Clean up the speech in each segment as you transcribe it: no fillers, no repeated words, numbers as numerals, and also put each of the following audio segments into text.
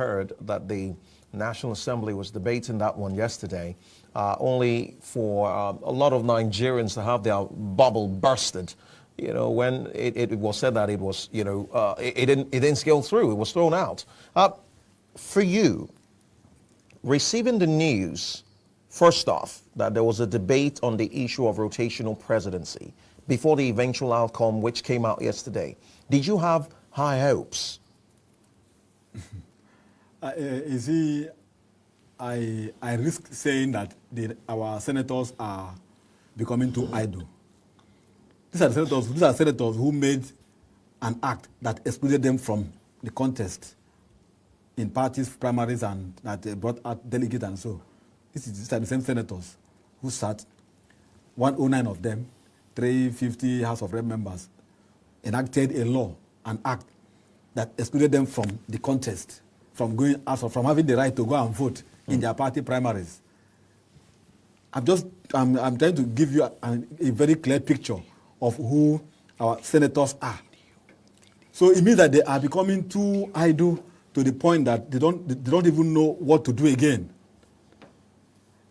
heard that the National Assembly was debating that one yesterday, only for a lot of Nigerians to have their bubble bursted. You know, when it was said that it was, it didn't scale through, it was thrown out. For you, receiving the news, first off, that there was a debate on the issue of rotational presidency before the eventual outcome, which came out yesterday, did you have high hopes? You see, I risk saying that our senators are becoming too idle. These are senators who made an act that excluded them from the contest in parties, primaries, and that brought out delegates and so. These are the same senators who sat, 109 of them, 350 House of Rep members, enacted a law, an act that excluded them from the contest, from having the right to go and vote in their party primaries. I'm trying to give you a very clear picture of who our senators are. So it means that they are becoming too idle to the point that they don't even know what to do again.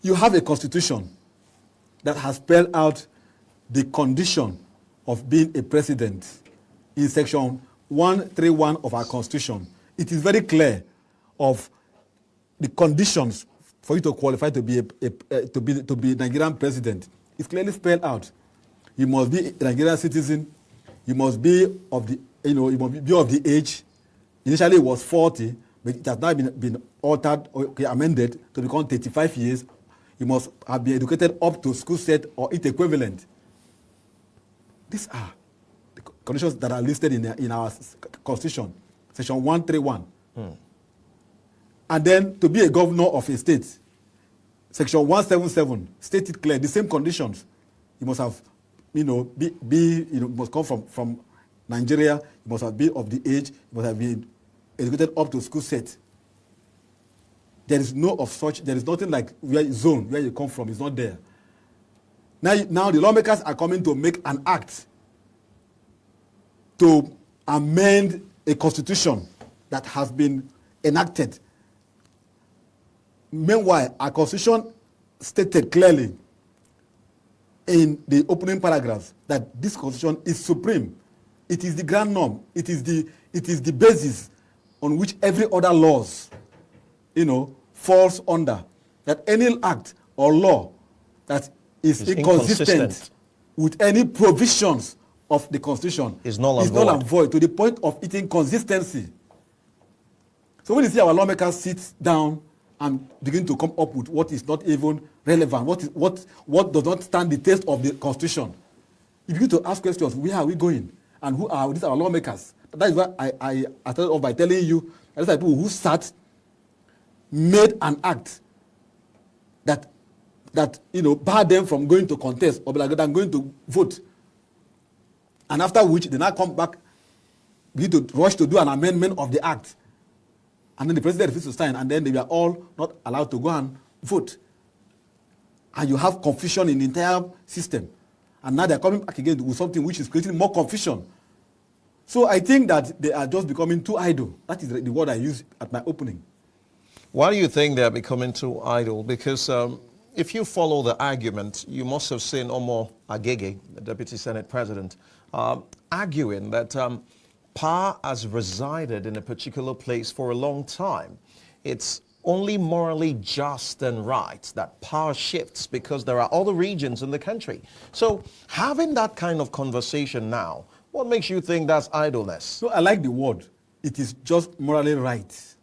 You have a constitution that has spelled out the condition of being a president in section 131 of our constitution. It is very clear of the conditions for you to qualify to be a Nigerian president. It's clearly spelled out. You must be a Nigerian citizen. You must be of the age. Initially it was 40, but it has now been altered or amended to become 35 years. You must have been educated up to school set or its equivalent. These are the conditions that are listed in our constitution, section 131. And then to be a governor of a state, section 177 stated clear the same conditions. You must have, must come from Nigeria. You must have been of the age. You must have been educated up to school set. There is no of such. There is nothing like where you come from. It's not there. Now the lawmakers are coming to make an act to amend a constitution that has been enacted. Meanwhile, our constitution stated clearly in the opening paragraphs that this constitution is supreme. It is the grand norm. It is the basis on which every other laws, falls under. That any act or law that is inconsistent with any provisions of the constitution is null and void to the point of its inconsistency. So when you see our lawmakers sit down and begin to come up with what is not even relevant, what does not stand the test of the constitution, you begin to ask questions: where are we going, and who are these our lawmakers? That is why I started off by telling you that these are people who made an act that barred them from going to contest or than going to vote, and after which they now come back, begin to rush to do an amendment of the act. And then the president refused to sign, and then they were all not allowed to go and vote. And you have confusion in the entire system. And now they're coming back again with something which is creating more confusion. So I think that they are just becoming too idle. That is the word I used at my opening. Why do you think they're becoming too idle? Because if you follow the argument, you must have seen Omo Agege, the Deputy Senate President, arguing that power has resided in a particular place for a long time. It's only morally just and right that power shifts because there are other regions in the country. So having that kind of conversation now, what makes you think that's idleness? So I like the word. It is just morally right.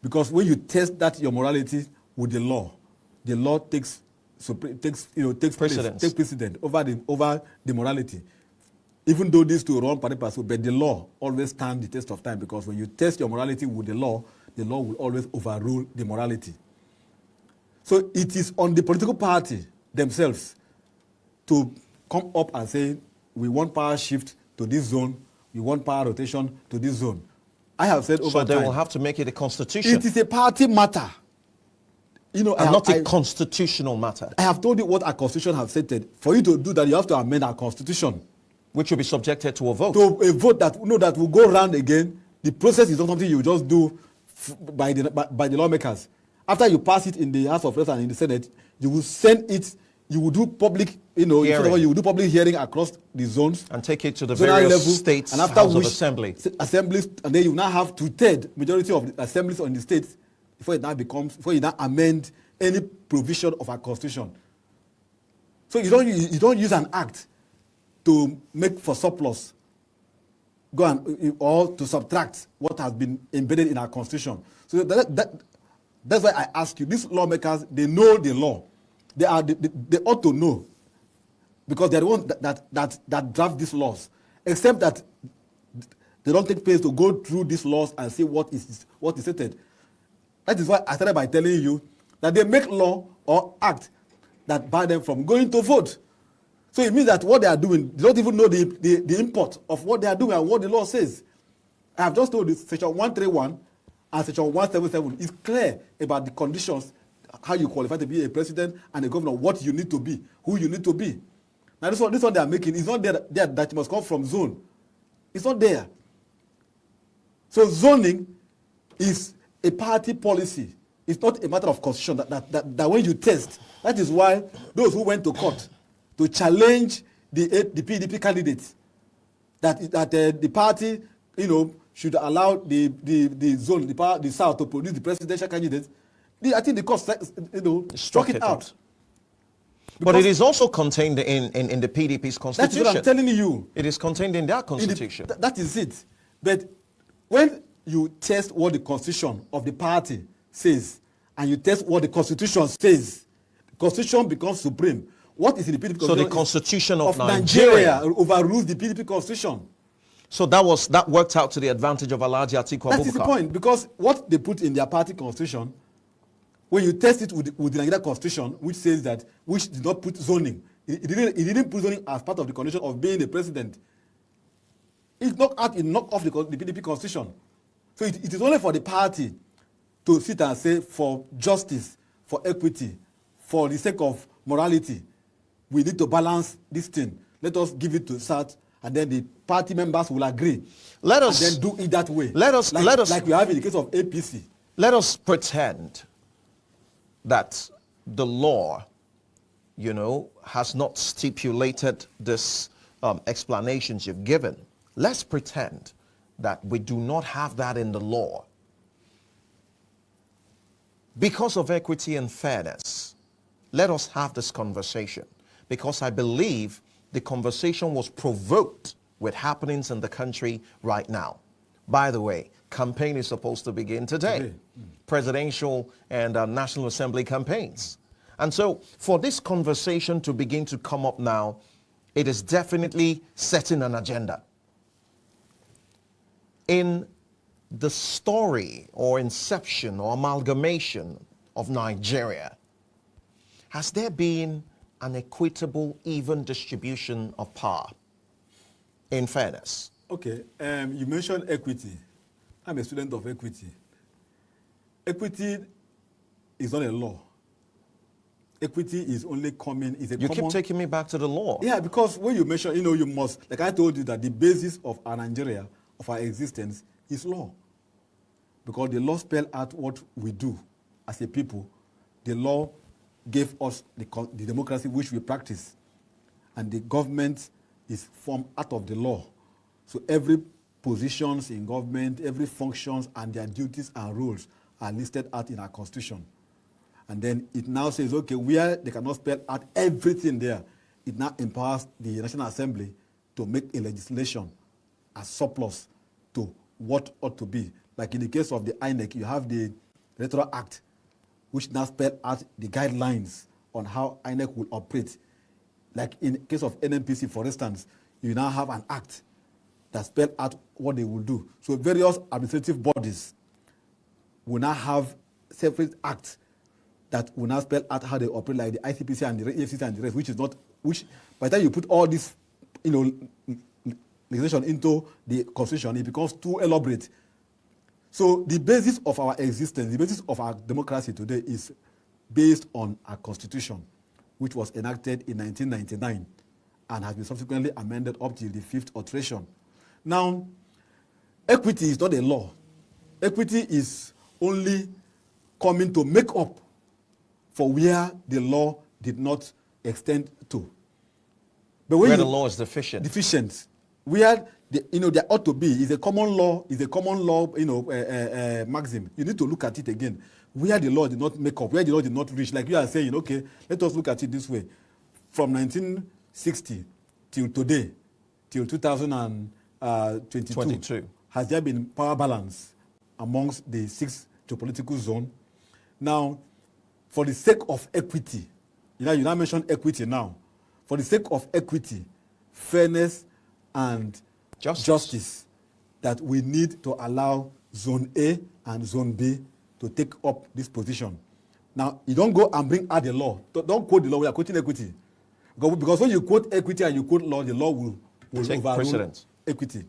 Because when you test that your morality with the law takes precedent over the morality. Even though these two run pari passu, but the law always stands the test of time, because when you test your morality with the law will always overrule the morality. So it is on the political party themselves to come up and say, we want power shift to this zone, we want power rotation to this zone. I have said over time. So they will have to make it a constitution. It is a party matter. Not a constitutional matter. I have told you what our constitution has stated. For you to do that, you have to amend our constitution. Which will be subjected to a vote. To a vote that will go round again The process is not something you just do by the lawmakers. After you pass it in the House of Reps and in the Senate, you will send it. You will do public, you will do public hearing across the zones and take it to the zonal various level, states and after House which of Assembly. Assemblies, and then you now have 2/3 majority of the assemblies on the states before you now amend any provision of our constitution. So you don't use an act to make for surplus, or to subtract what has been embedded in our constitution. So that's why I ask you, these lawmakers, they know the law. They ought to know, because they're the ones that draft these laws, except that they don't take pains to go through these laws and see what is stated. That is why I started by telling you that they make law or act that bar them from going to vote. So it means that what they are doing, they don't even know the import of what they are doing and what the law says. I have just told you, Section 131 and Section 177 is clear about the conditions, how you qualify to be a president and a governor, what you need to be, who you need to be. Now this one they are making is not there that must come from zone. It's not there. So zoning is a party policy. It's not a matter of constitution that when you test. That is why those who went to court to challenge the PDP candidates, that the party, should allow the zone, the South to produce the presidential candidates. I think the court, struck it out. But it is also contained in the PDP's constitution. That's what I'm telling you. It is contained in their constitution. That is it. But when you test what the constitution of the party says, and you test what the constitution says, the constitution becomes supreme. What is in the PDP constitution? So the constitution of Nigeria overrules the PDP constitution. So that worked out to the advantage of Alhaji Atiku Abubakar. That is the point, because what they put in their party constitution, when you test it with the Nigerian constitution, which did not put zoning, it didn't put zoning as part of the condition of being a president. It knocked off the PDP constitution. So it is only for the party to sit and say, for justice, for equity, for the sake of morality, we need to balance this thing. Let us give it to SAT, and then the party members will agree. Let us and then do it that way. Like we have in the case of APC. Let us pretend that the law, has not stipulated this explanations you've given. Let's pretend that we do not have that in the law. Because of equity and fairness, let us have this conversation, because I believe the conversation was provoked with happenings in the country right now. By the way, campaign is supposed to begin today. Presidential and National Assembly campaigns. And so for this conversation to begin to come up now, it is definitely setting an agenda. In the story or inception or amalgamation of Nigeria, has there been an equitable, even distribution of power, in fairness? Okay, you mentioned equity. I'm a student of equity. Equity is not a law. Equity is only common. You keep taking me back to the law. Yeah, because when you mention, you must, like I told you, that the basis of our Nigeria, of our existence, is law. Because the law spells out what we do as a people. The law gave us the democracy which we practice. And the government is formed out of the law. So every positions in government, every functions and their duties and roles are listed out in our constitution. And then it now says, okay, where they cannot spell out everything there, it now empowers the National Assembly to make a legislation as surplus to what ought to be. Like in the case of the INEC, you have the Electoral Act, which now spell out the guidelines on how INEC will operate. Like in the case of NNPC, for instance, you now have an act that spell out what they will do. So various administrative bodies will now have separate acts that will now spell out how they operate, like the ICPC and the EFCC and the rest, which by the time you put all this, legislation into the constitution, it becomes too elaborate. So the basis of our existence, the basis of our democracy today is based on our constitution, which was enacted in 1999 and has been subsequently amended up till the 5th alteration. Now, equity is not a law. Equity is only coming to make up for where the law did not extend to. But where the law is deficient. Where there ought to be is a common law, maxim. You need to look at it again. Where the law did not make up, where the law did not reach. Like you are saying, okay, let us look at it this way. From 1960 till today, till 2022, has there been power balance amongst the 6 geopolitical zones? Now, for the sake of equity, you now mentioned equity now. For the sake of equity, fairness, and justice, that we need to allow Zone A and Zone B to take up this position. Now, you don't go and bring out the law. Don't quote the law. We are quoting equity. Because when you quote equity and you quote law, the law will take overrule precedence. Equity.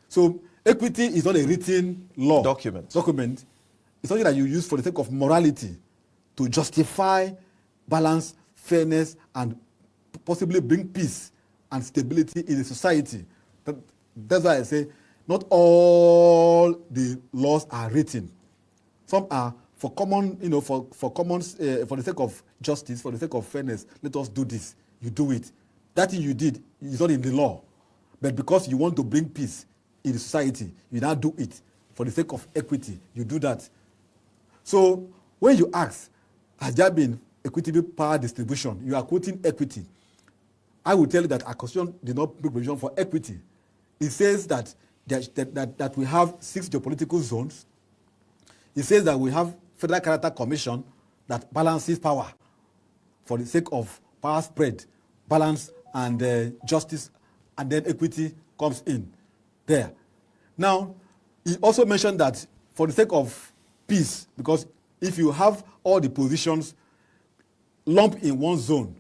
So equity is not a written law. Document. It's something that you use for the sake of morality to justify balance, fairness, and possibly bring peace and stability in the society. That's why I say not all the laws are written. Some are for common, for the sake of justice, for the sake of fairness. Let us do this. You do it. That thing you did is not in the law, but because you want to bring peace in the society, you now do it for the sake of equity. You do that. So when you ask, has there been equitable power distribution? You are quoting equity. I will tell you that our constitution did not make provision for equity. It says that we have 6 geopolitical zones. It says that we have Federal Character Commission that balances power for the sake of power spread, balance, and justice, and then equity comes in there. Now, he also mentioned that for the sake of peace, because if you have all the positions lumped in one zone,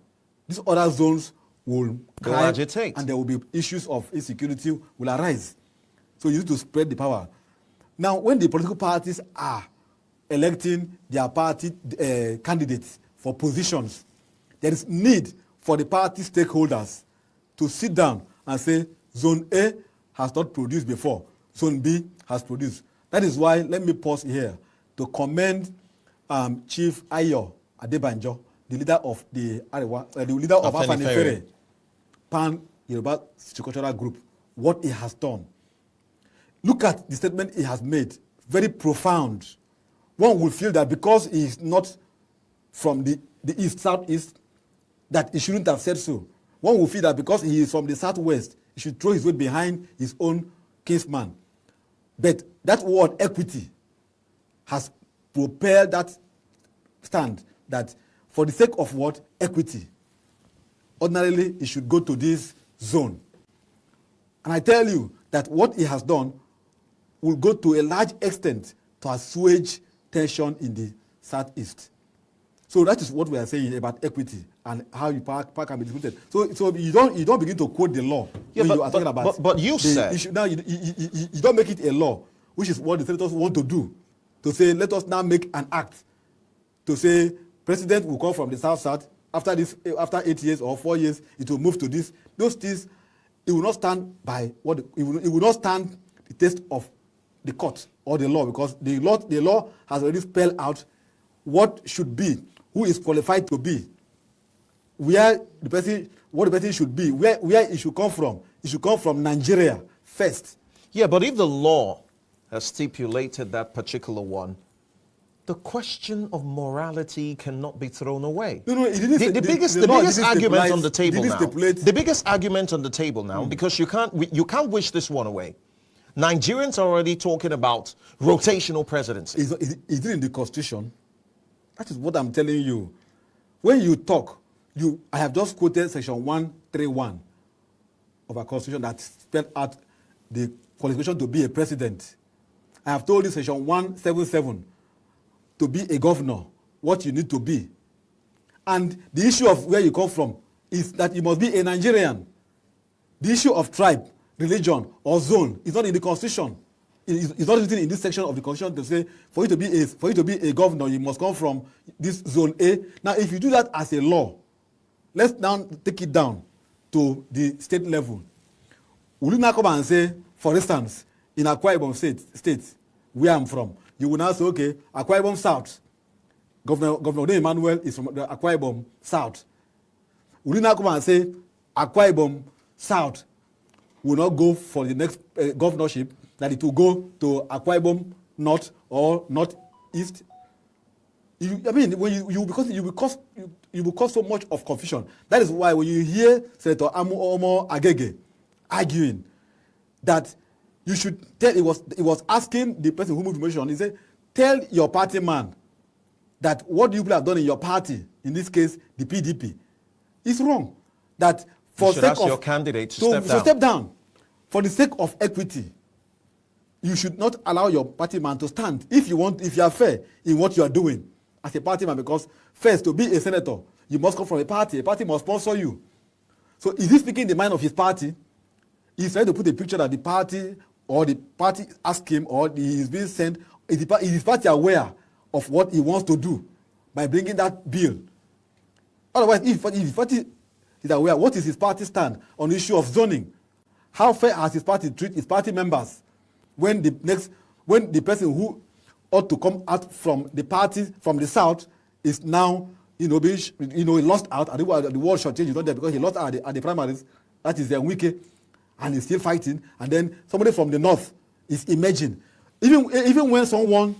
these other zones will agitate, and there will be issues of insecurity will arise. So you need to spread the power. Now, when the political parties are electing their party candidates for positions, there is need for the party stakeholders to sit down and say, Zone A has not produced before, Zone B has produced. That is why, let me pause here to commend Chief Ayo Adebanjo, the leader of the leader of Afenifere, Pan Yoruba Cultural Group, what he has done. Look at the statement he has made, very profound. One will feel that because he is not from the east, southeast, that he shouldn't have said so. One will feel that because he is from the southwest, he should throw his weight behind his own kinsman. But that word equity has propelled that stand that for the sake of what? Equity. Ordinarily, he should go to this zone. And I tell you that what he has done will go to a large extent to assuage tension in the southeast. So that is what we are saying about equity and how you power can be distributed. So you don't begin to quote the law when you are talking about. But you said issue. Now you don't make it a law, which is what the senators want to do. To say, let us now make an act to say president will come from the south after 8 years or 4 years, it will move to this. Those things, it will not stand by what it will not stand the test of the court or the law, because the law has already spelled out what should be, who is qualified to be, what the person should be, where it should come from. It should come from Nigeria first. Yeah, but if the law has stipulated that particular one, the question of morality cannot be thrown away. No, the biggest argument on the table now. The biggest argument on the table now, because you can't wish this one away. Nigerians are already talking about rotational presidency. Is it in the Constitution? That is what I'm telling you. When you talk, I have just quoted section 131 of our Constitution that spelled out the qualification to be a president. I have told you section 177 to be a governor, what you need to be. And the issue of where you come from is that you must be a Nigerian. The issue of tribe, religion, or zone is not in the Constitution. It's not written in this section of the Constitution to say for you to be a governor, you must come from this zone A. Now, if you do that as a law, let's now take it down to the state level. Will you now come and say, for instance, in Akwa Ibom state, where I'm from, you will now say, okay, Akwa Ibom South. Governor Emmanuel is from the Akwa Ibom South. Will you now come and say Akwa Ibom South will not go for the next governorship, that it will go to Akwa Ibom North or Northeast? When you will cause so much of confusion. That is why when you hear Senator Omo Agege arguing that you should tell, it was asking the person who moved the motion, he said, tell your party man that what you have done in your party, in this case, the PDP, is wrong. That for you should sake ask of your candidate to step down. For the sake of equity, you should not allow your party man to stand if you are fair in what you are doing as a party man, because first, to be a senator, you must come from a party must sponsor you. So is he speaking the mind of his party? He's trying to put a picture that the party asked him, or he is being sent. Is his party aware of what he wants to do by bringing that bill? Otherwise, if his party is aware, what is his party stand on the issue of zoning? How fair has his party treat his party members when the person who ought to come out from the party from the south is now being lost out, and the world short change is not there because he lost out at the primaries. That is Wike, and he's still fighting. And then somebody from the north is emerging, even when someone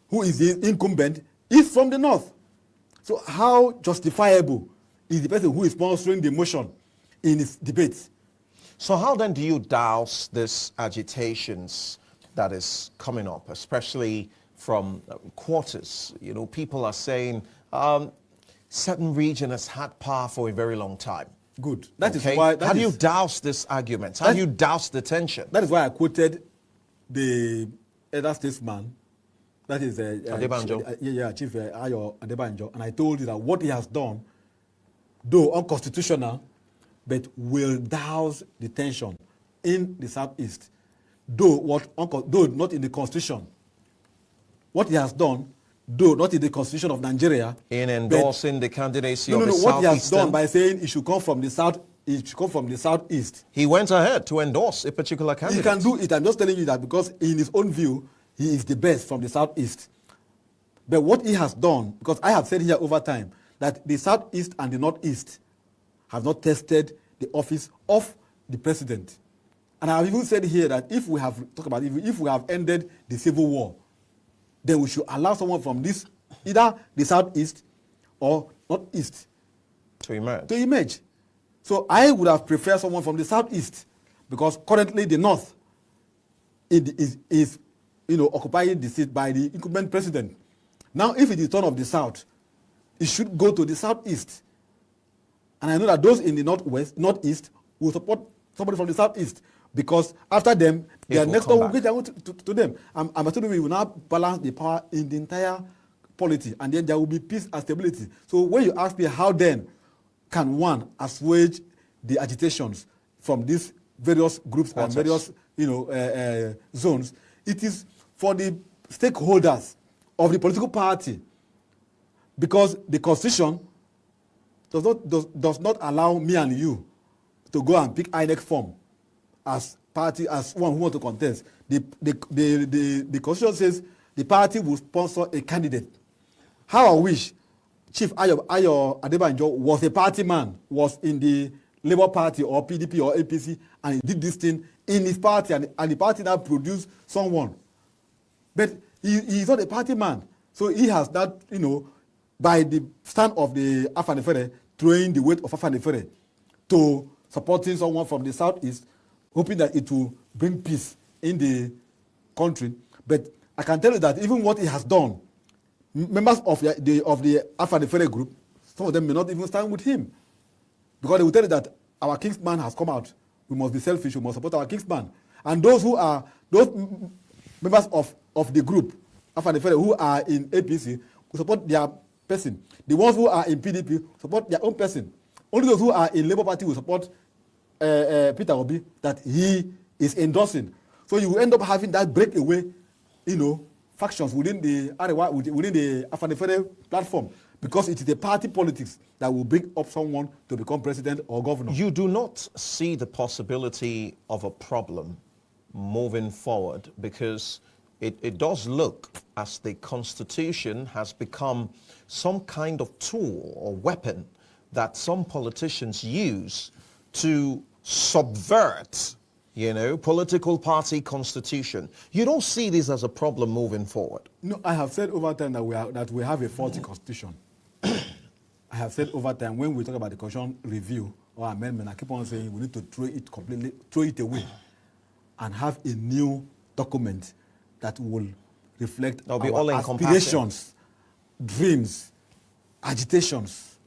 who is the incumbent is from the north. So how justifiable is the person who is sponsoring the motion in his debates? So how then do you douse this agitations that is coming up, especially from quarters? People are saying certain region has had power for a very long time. Good. That is why. How do you douse this argument? How do you douse the tension? That is why I quoted the elder statesman, that is Adebanjo. Chief Ayo Adebanjo, and I told you that what he has done, though unconstitutional, but will douse the tension in the southeast. Though not in the constitution. What he has done, though not in the constitution of Nigeria, in endorsing the candidacy of the what he has Southeastern, done by saying it should come from the south, it should come from the southeast. He went ahead to endorse a particular candidate. He can do it. I'm just telling you that because in his own view, he is the best from the southeast. But what he has done, because I have said here over time that the southeast and the northeast have not tested the office of the president. And I have even said here that if we have ended the civil war, then we should allow someone from either the southeast or northeast to emerge. So I would have preferred someone from the southeast, because currently the north is occupying the seat by the incumbent president. Now, if it is turn of the south, it should go to the southeast. And I know that those in the northeast will support somebody from the southeast, because after them, their next one will get to them. I'm assuming we will now balance the power in the entire polity, and then there will be peace and stability. So when you ask me how then can one assuage the agitations from these various groups and various zones, it is for the stakeholders of the political party, because the constitution does not allow me and you to go and pick INEC form as one who wants to contest. The constitution says the party will sponsor a candidate. How I wish Chief Ayo Adebanjo was a party man, was in the Labour Party or PDP or APC, and he did this thing in his party, and the party now produced someone. But he is not a party man. So he has that, by the stand of the Afanefere, throwing the weight of Afanefere to supporting someone from the southeast, hoping that it will bring peace in the country. But I can tell you that even what he has done, members of the Afanefere group, some of them may not even stand with him, because they will tell you that our Kingsman has come out. We must be selfish. We must support our Kingsman. And those members of the group, Afanefere, who are in APC, will support their person. The ones who are in PDP support their own person. Only those who are in Labour Party will support Peter Obi that he is endorsing. So you will end up having that breakaway, factions within the Afanefere platform, because it is the party politics that will bring up someone to become president or governor. You do not see the possibility of a problem moving forward? Because it does look as the Constitution has become some kind of tool or weapon that some politicians use to subvert, political party constitution. You don't see this as a problem moving forward? No, I have said over time that we have a faulty constitution. I have said over time, when we talk about the constitution review or amendment, I keep on saying we need to throw it away and have a new document that will reflect our aspirations, dreams, agitations.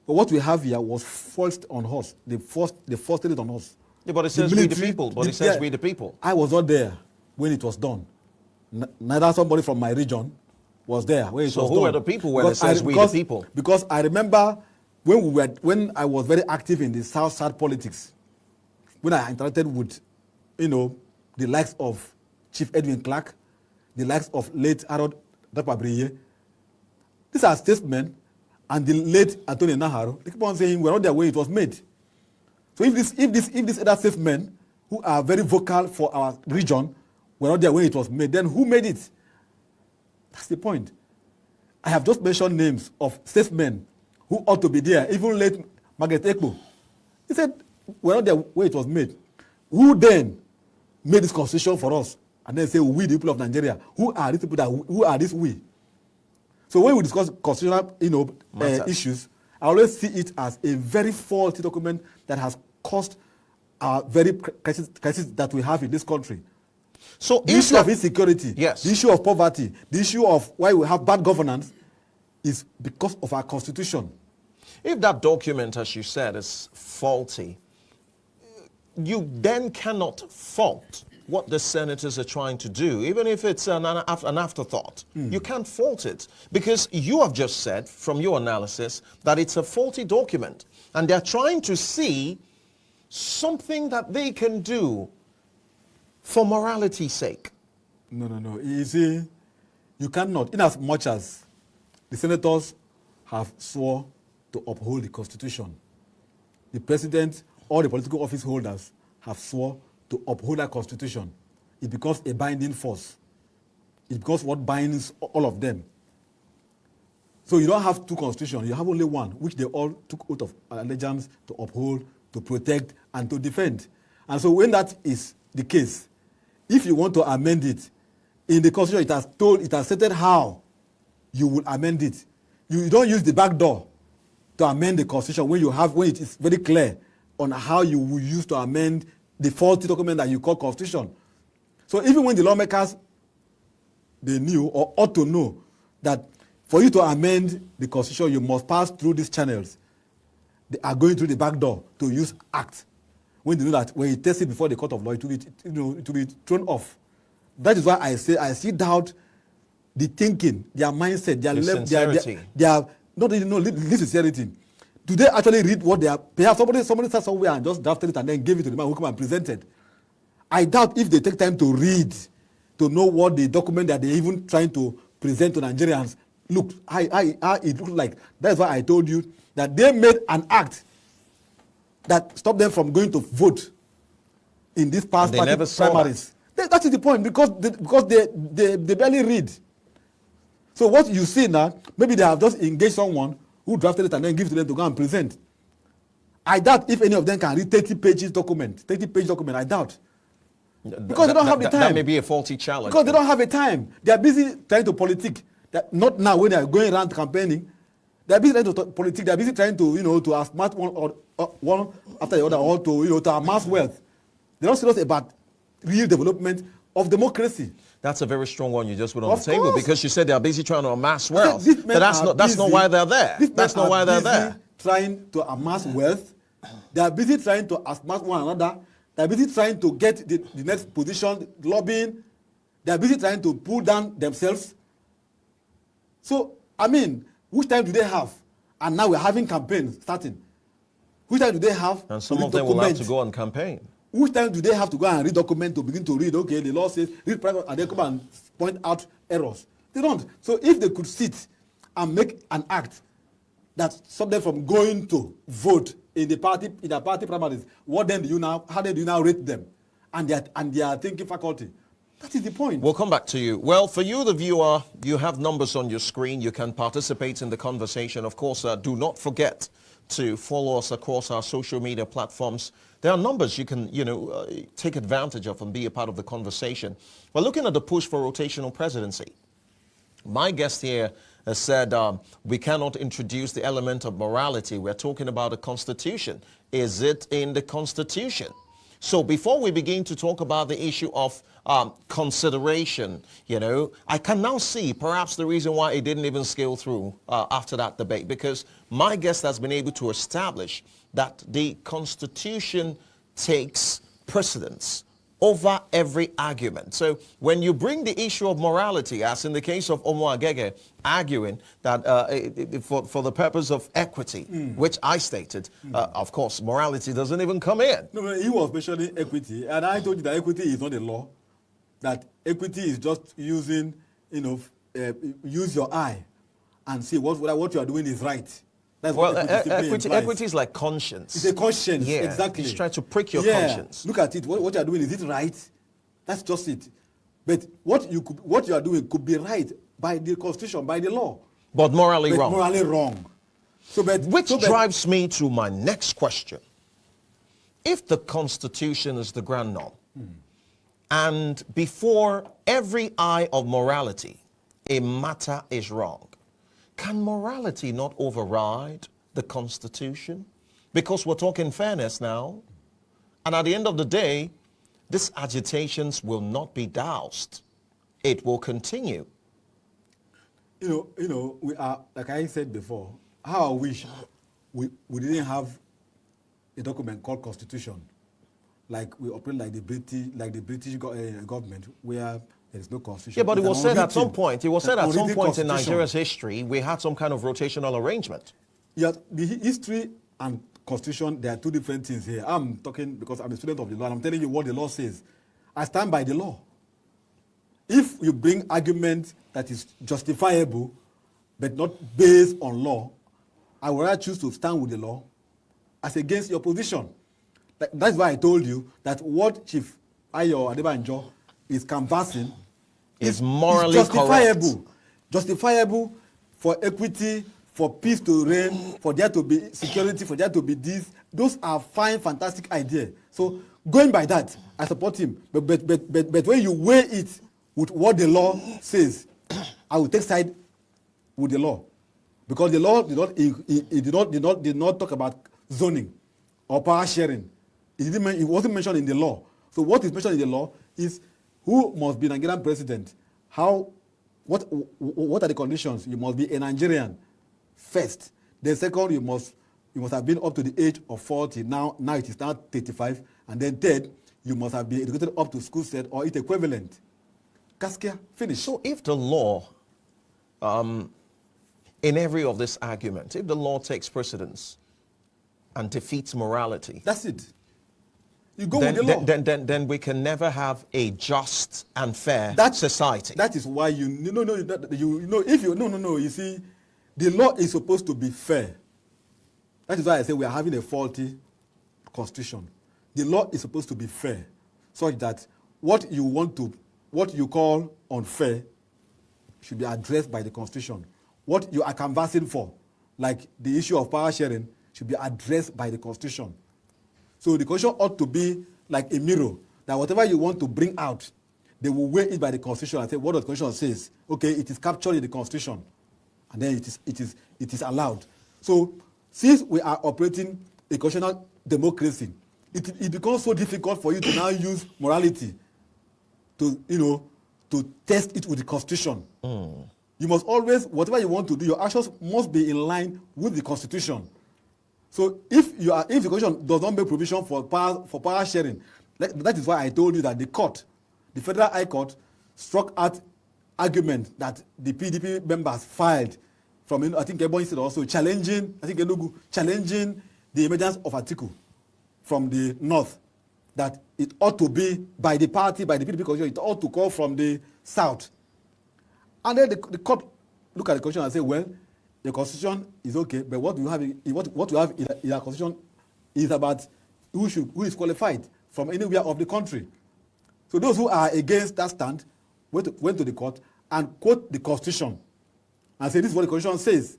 But what we have here was forced on us. They forced it on us. Yeah, but it says we the people. But it says we the people. I was not there when it was done. Neither somebody from my region was there when it was done. So who were the people when it says we the people? Because I remember when I was very active in the South politics, when I interacted with, the likes of Chief Edwin Clark, the likes of late Harold Dapabriye. These are statesmen, and the late Antonio Naharo. They keep on saying we're not there when it was made. So if these other statesmen who are very vocal for our region were not there when it was made, then who made it? That's the point. I have just mentioned names of statesmen who ought to be there, even late Margaret Ekpo. He said we're not there when it was made. Who then made this constitution for us? And then say, we, the people of Nigeria. Who are these people? Who are these we? So when we discuss constitutional, issues, I always see it as a very faulty document that has caused our very crisis that we have in this country. So the issue of insecurity, yes, the issue of poverty, the issue of why we have bad governance is because of our constitution. If that document, as you said, is faulty, you then cannot fault what the senators are trying to do, even if it's an afterthought. You can't fault it because you have just said, from your analysis, that it's a faulty document and they're trying to see something that they can do for morality's sake. No. You see, you cannot, in as much as the senators have sworn to uphold the Constitution, the president, all the political office holders have sworn to uphold that Constitution. It becomes a binding force. It becomes what binds all of them. So you don't have two constitutions, you have only one, which they all took oath of allegiance to uphold, to protect, and to defend. And so when that is the case, if you want to amend it, in the Constitution it has stated how you will amend it. You don't use the back door to amend the Constitution when it is very clear on how you will use to amend the faulty document that you call Constitution. So even when the lawmakers, they knew or ought to know that for you to amend the Constitution, you must pass through these channels. They are going through the back door to use Act. When they know that when you test it before the court of law, it will be thrown off. That is why I say I see doubt the thinking, their mindset, their sincerity. Their not even no sincerity. Do they actually read what they are? Perhaps somebody sat somewhere and just drafted it and then gave it to the man who come and presented. I doubt if they take time to read, to know what the document that they're even trying to present to Nigerians look. It looks like. That's why I told you that they made an act that stopped them from going to vote in this past primaries. That is the point, because they barely read. So what you see now, maybe they have just engaged someone who drafted it and then give it to them to go and present. I doubt if any of them can read 30-page document, I doubt. Because they don't have the time. That may be a faulty challenge. Because they don't have a time. They are busy trying to politic. Not now when they are going around campaigning. They are busy trying to politic. They are busy trying to, to outsmart one after the other, or to amass wealth. They're not serious about real development of democracy. That's a very strong one you just put on the table, because you said they are busy trying to amass wealth. But that's not why they're there. That's not why they're there. Trying to amass wealth. They are busy trying to outsmart one another. They are busy trying to get the next position, lobbying. They are busy trying to pull down themselves. So, which time do they have? And now we're having campaigns starting. Which time do they have? And some of them will have to go on campaign. Which time do they have to go and read document to begin to read? Okay, the law says read private, and they come and point out errors. They don't. So if they could sit and make an act that stopped them from going to vote in their party primaries, how do you now rate them? and their thinking faculty. That is the point. We'll come back to you. Well, for you, the viewer, you have numbers on your screen. You can participate in the conversation. Of course, do not forget to follow us across our social media platforms. There are numbers you can, take advantage of and be a part of the conversation. We're looking at the push for rotational presidency. My guest here has said we cannot introduce the element of morality. We're talking about the Constitution. Is it in the Constitution? So before we begin to talk about the issue of consideration, I can now see perhaps the reason why it didn't even scale through after that debate, because my guest has been able to establish that the Constitution takes precedence over every argument. So when you bring the issue of morality, as in the case of Omo Agege, arguing that for the purpose of equity, which I stated, of course, morality doesn't even come in. No, he was mentioning equity, and I told you that equity is not a law. That equity is just using, use your eye and see what you are doing is right. That's Well, what equity is like conscience. It's a conscience, Yeah, exactly. it's trying to prick your conscience. Look at it. What you are doing, is it right? That's just it. But what you are doing could be right by the Constitution, by the law. But morally wrong. Morally wrong. Which drives me to my next question. If the Constitution is the grand norm, and before every eye of morality, a matter is wrong, can morality not override the Constitution? Because we're talking fairness now. And at the end of the day, these agitations will not be doused. It will continue. We are, like I said before, how I wish we didn't have a document called Constitution. Like we operate like the British government, where there is no constitution. Yeah, but it was said at some point. It was said at some point in constitution. Nigeria's history, we had some kind of rotational arrangement. Yeah, the history and constitution, there are two different things here. I'm talking because I'm a student of the law, and I'm telling you what the law says. I stand by the law. If you bring argument that is justifiable, but not based on law, I would rather choose to stand with the law as against your position. That's why I told you that what Chief Ayo Adebanjo is canvassing is morally justifiable. correct. Justifiable for equity, for peace to reign, for there to be security, for there to be this. Those are fine, fantastic ideas. So going by that, I support him. But when you weigh it with what the law says, I will take side with the law, because the law did not talk about zoning or power sharing. It wasn't mentioned in the law. So what is mentioned in the law is who must be Nigerian president. What are the conditions? You must be a Nigerian first. Then second, you must have been up to the age of 40. Now it is now 35. And then third, you must have been educated up to school set or its equivalent. Caskia, finish. So if the law, in every of this argument, if the law takes precedence and defeats morality, that's it. You go with the law. Then we can never have a just and fair society. That is why you see, the law is supposed to be fair. That is why I say we are having a faulty constitution. The law is supposed to be fair, such that what you call unfair should be addressed by the constitution. What you are canvassing for, like the issue of power sharing, should be addressed by the constitution. So the constitution ought to be like a mirror, that whatever you want to bring out, they will weigh it by the constitution and say, what the constitution says. Okay, it is captured in the constitution, and then it is allowed. So since we are operating a constitutional democracy, it becomes so difficult for you to now use morality to test it with the constitution. You must always, whatever you want to do, your actions must be in line with the constitution. So if the constitution does not make provision for power sharing, that is why I told you that the Federal High Court, struck out argument that the PDP members filed from, I think Ebonyi said also, challenging the emergence of article from the north, that it ought to be by the party, by the PDP constitution, it ought to call from the south. And then the court look at the constitution and say, well, the constitution is okay, but what you have in our constitution is about who is qualified from anywhere of the country. So those who are against that stand went to the court and quote the Constitution and say, this is what the Constitution says.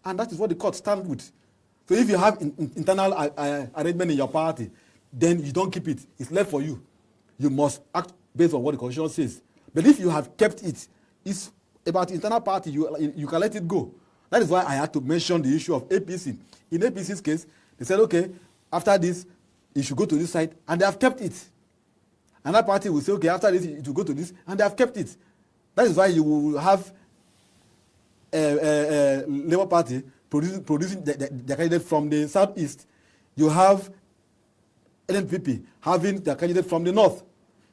And that is what the court stands with. So if you have internal arrangement in your party, then you don't keep it. It's left for you. You must act based on what the Constitution says. But if you have kept it, it's about internal party, you can let it go. That is why I had to mention the issue of APC. In APC's case, they said, okay, after this, it should go to this side, and they have kept it. Another party will say, okay, after this, it will go to this, and they have kept it. That is why you will have Labour Party producing the candidate from the southeast. You have NPP having the candidate from the north.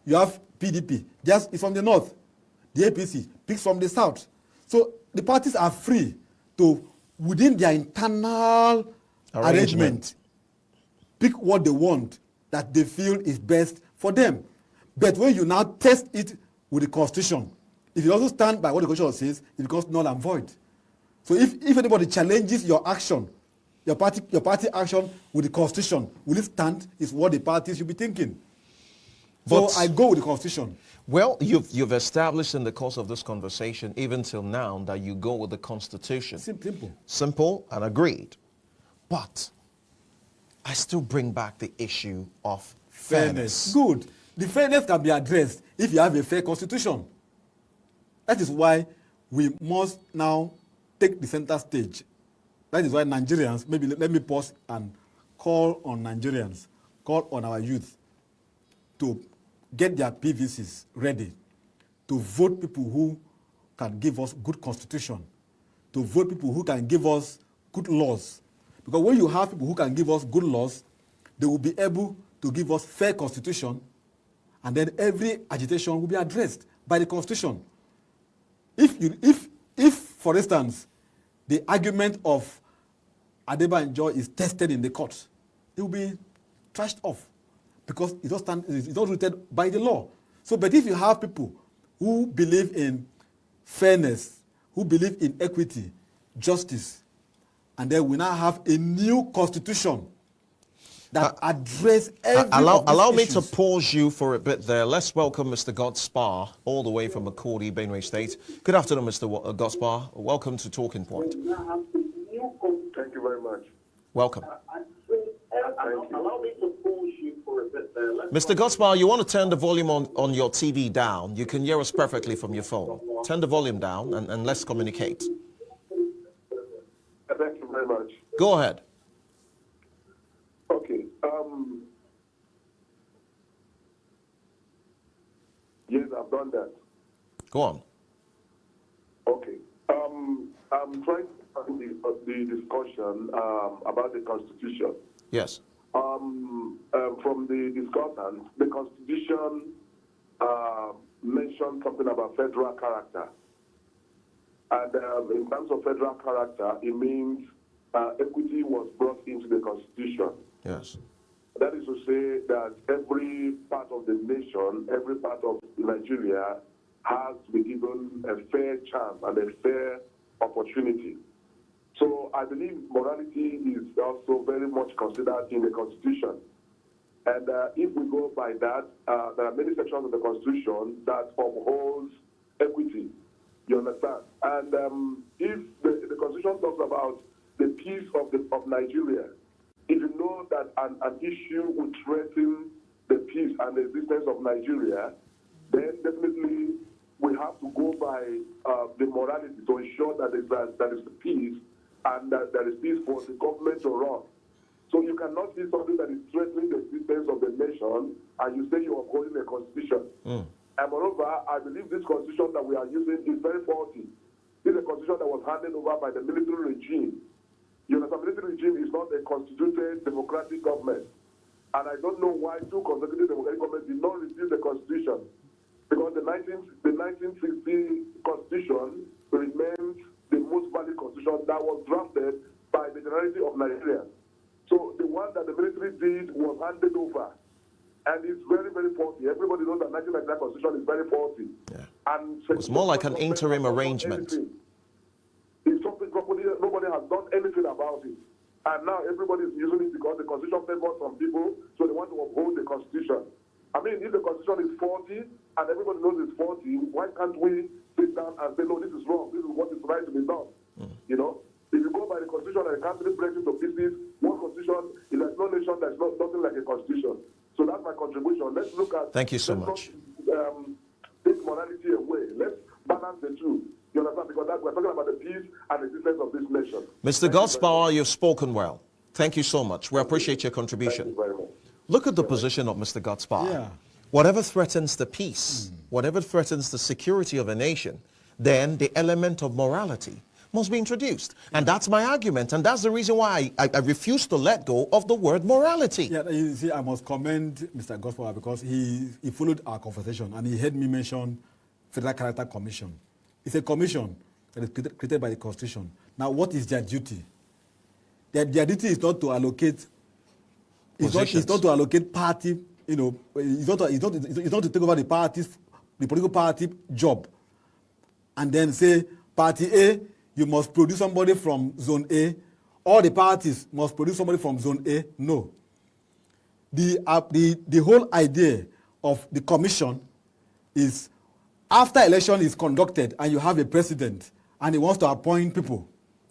You have PDP, just is from the north. The APC picks from the south. So the parties are free to, within their internal arrangement, pick what they want that they feel is best for them. But when you now test it with the Constitution, if you also stand by what the Constitution says, it becomes null and void. So if anybody challenges your action, your party action with the Constitution, will it stand, is what the parties should be thinking. So I go with the Constitution. Well, you've established in the course of this conversation, even till now, that you go with the Constitution. Simple. Simple and agreed. But I still bring back the issue of fairness. Good. The fairness can be addressed if you have a fair constitution. That is why we must now take the center stage. That is why Nigerians, maybe let me pause and call on Nigerians, call on our youth to get their PVCs ready, to vote people who can give us good constitution, to vote people who can give us good laws. Because when you have people who can give us good laws, they will be able to give us fair constitution, and then every agitation will be addressed by the Constitution. If for instance, the argument of Adebanjo is tested in the court, it will be trashed off because it's not rooted by the law. So, but if you have people who believe in fairness, who believe in equity, justice, and then we now have a new constitution that address every allow me issues. to pause you for a bit there. Let's welcome Mr. Godspar, all the way from Makurdi, Benue State. Good afternoon, Mr. Godspar. Welcome to Talking Point. Thank you very much. Welcome. Allow me to pause you for a bit there. Mr. Godspar, you want to turn the volume on your TV down. You can hear us perfectly from your phone. Turn the volume down and let's communicate. Thank you very much. Go ahead. Okay. Yes, I've done that. Go on. Okay. I'm trying to find the discussion about the Constitution. Yes. From the discussion, the Constitution mentioned something about federal character. And in terms of federal character, it means equity was brought into the Constitution. Yes. That is to say that every part of the nation, every part of Nigeria has to be given a fair chance and a fair opportunity. So I believe morality is also very much considered in the Constitution. And if we go by that, there are many sections of the Constitution that upholds equity. You understand? And if the Constitution talks about the peace of Nigeria, if you know that an issue would threaten the peace and the existence of Nigeria, then definitely we have to go by the morality to ensure that there is peace and that there is peace for the government to run. So you cannot see something that is threatening the existence of the nation and you say you are upholding a constitution. And moreover, I believe this constitution that we are using is very faulty. This is a constitution that was handed over by the military regime. You know, the military regime is not a constituted democratic government. And I don't know why two consecutive democratic governments did not review the constitution. Because the 1960 constitution remains the most valid constitution that was drafted by the generality of Nigeria. So the one that the military did was handed over. And it's very, very faulty. Everybody knows that 1999 constitution is very faulty. Yeah. And It's more like an interim arrangement. It's something nobody has done anything about it. And now everybody is using it because the constitution favors some people, so they want to uphold the constitution. I mean, if the constitution is faulty and everybody knows it's faulty, why can't we sit down and say, no, this is wrong, this is what is right to be done? You know, if you go by the constitution and the country breaks into pieces, one constitution, if there's no nation, there's nothing like a constitution. So that's my contribution. Let's look at... Thank you so much. Not, take morality away. Let's balance the two. You understand? Because we're talking about the peace and the existence of this nation. Mr. Godspower, you've spoken well. Thank you so much. We appreciate your contribution. Thank you very much. Look at the position of Mr. Godspower. Yeah. Whatever threatens the peace, whatever threatens the security of a nation, then the element of morality must be introduced. And that's my argument. And that's the reason why I refuse to let go of the word morality. Yeah, you see, I must commend Mr. Gospel because he followed our conversation and he heard me mention Federal Character Commission. It's a commission that is created by the Constitution. Now, what is their duty? Their duty is not to allocate. It's not to allocate party. You know, it's not to take over the political party job, and then say party A, you must produce somebody from zone A. All the parties must produce somebody from zone A. No. The whole idea of the commission is after election is conducted and you have a president and he wants to appoint people.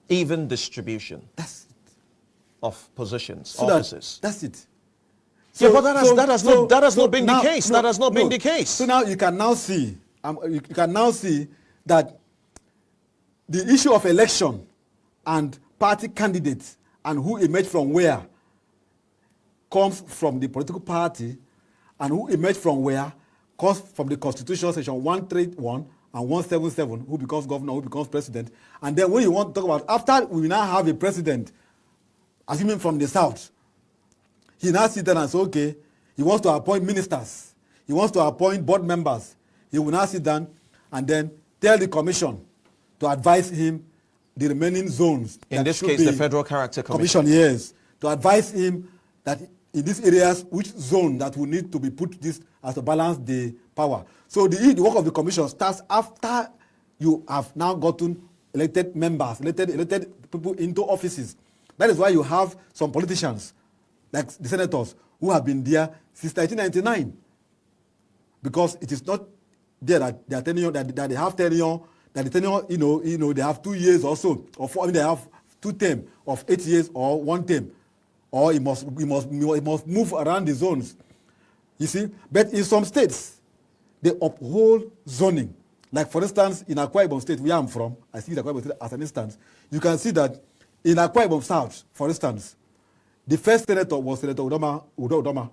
Even distribution. That's it. Of positions, So offices. that's it. Yeah, but that has not been the case. That has not been the case. So now you can now see, that the issue of election and party candidates and who emerge from where comes from the political party, and who emerge from where comes from the Constitution, section 131 and 177, who becomes governor, who becomes president. And then when you want to talk about, after we now have a president, assuming from the south, he now sits down and says, okay, he wants to appoint ministers, he wants to appoint board members. He will now sit down and then tell the commission to advise him the remaining zones. In this case, the Federal Character Commission. Yes, to advise him that in these areas, which zone that will need to be put this as to balance the power. So the work of the commission starts after you have now gotten elected members, elected people into offices. That is why you have some politicians, like the senators, who have been there since 1999. Because it is not there that they are tenure, that they have tenure, that the tenure, they have 2 years or so, or four, they have 2 terms of 8 years or 1 term, or it must move around the zones. You see, but in some states, they uphold zoning. Like for instance, in Akwa Ibom State, where I'm from, I see Akwa Ibom State as an instance. You can see that in Akwa Ibom South, for instance, the first senator was Senator Udoma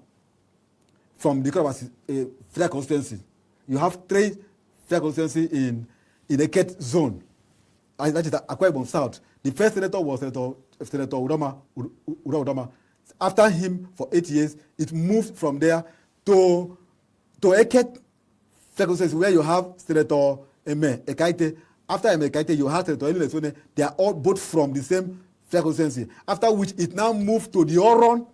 from the Federal constituency. You have 3 Federal constituencies in a Ket zone. That is the Akwa Ibom South. The first senator was Senator Udoma. After him, for 8 years, it moved from there to Eket Federal constituency, where you have Senator Ekaite. After Ekaite, you have Senator Elilesone. They are all both from the same Federal constituency. After which, it now moved to the Oron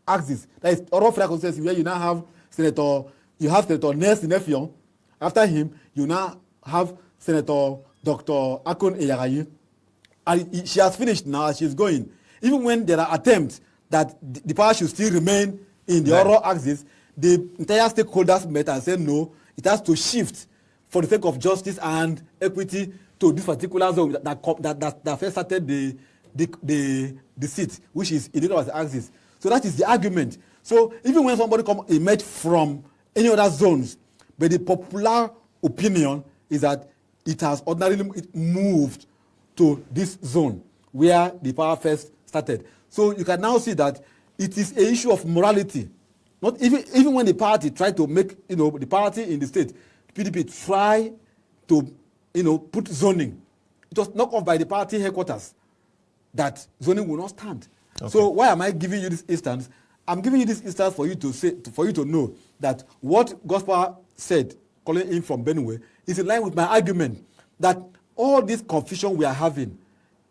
axis. That is Oron Federal constituency, where you now have Senator Nelson Nefion. After him, you now have Senator Dr. Akon Eyarayi. And she has finished now, she's going. Even when there are attempts that the power should still remain in the oral axis, the entire stakeholders met and said no, it has to shift for the sake of justice and equity to this particular zone that first started the seat, which is in the other axis. So that is the argument. So even when somebody emerge from any other zones, but the popular opinion is that it has ordinarily moved to this zone where the power first started. So you can now see that it is an issue of morality. Not even when the party tried to make, the party in the state, PDP, try to, put zoning. It was knocked off by the party headquarters that zoning will not stand. Okay. So why am I giving you this instance? I'm giving you this instance for you to know that what Gospel said, calling in from Benue, is in line with my argument that all this confusion we are having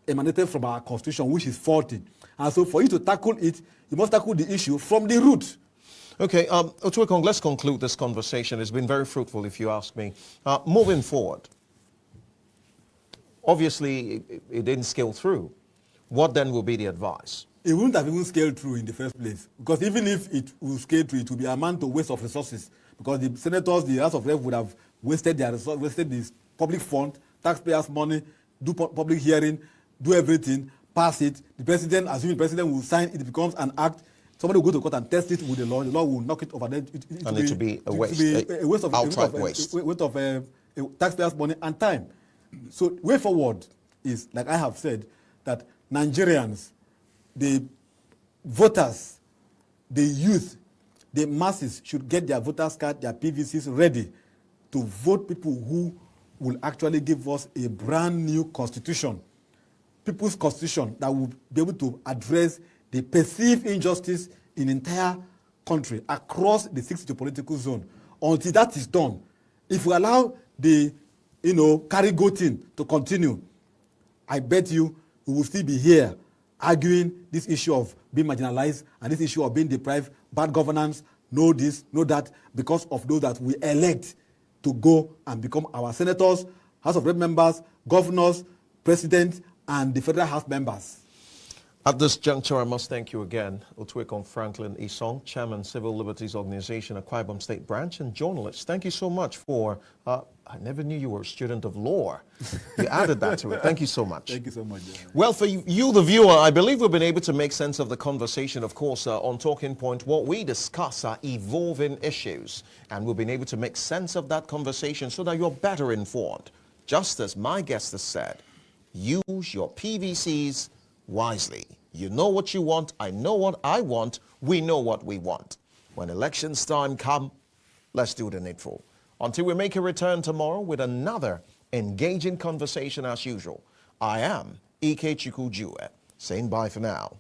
emanated from our constitution, which is faulty. And so for you to tackle it, you must tackle the issue from the root. Okay, Otuekong, let's conclude this conversation. It's been very fruitful, if you ask me. Moving forward, obviously it didn't scale through. What then will be the advice? it wouldn't have even scaled through in the first place. Because even if it will scale through, it would be a amount to waste of resources. Because the senators, the House of Reps would have wasted their resources, wasted this public fund, taxpayers' money, do public hearing, do everything, pass it. The president, assuming the president will sign, it becomes an act. Somebody will go to court and test it with the law. The law will knock it over. Then it will be a waste, a waste of outright waste. A waste of taxpayers' money and time. So way forward is, like I have said, that Nigerians, the voters, the youth, the masses should get their voters card, their PVCs ready to vote people who will actually give us a brand new constitution, people's constitution that will be able to address the perceived injustice in the entire country across the 6 geopolitical zone. Until that is done, if we allow the carry-goating to continue, I bet you we will still be here arguing this issue of being marginalized and this issue of being deprived, bad governance, no this, no that, because of those that we elect to go and become our senators, House of Rep members, governors, president, and the federal House members. At this juncture, I must thank you again, Otuekon Franklin Isong, Chairman, Civil Liberties Organization, Akwa Ibom State Branch, and journalist. Thank you so much for, I never knew you were a student of law. You added that to it. Thank you so much. Thank you so much. Well, for you, the viewer, I believe we've been able to make sense of the conversation. Of course, on Talking Point, what we discuss are evolving issues, and we've been able to make sense of that conversation so that you're better informed. Just as my guest has said, use your PVCs wisely. You know what you want, I know what I want, we know what we want. When elections time come, let's do the needful. Until we make a return tomorrow with another engaging conversation as usual, I am Ike Chukujue, saying bye for now.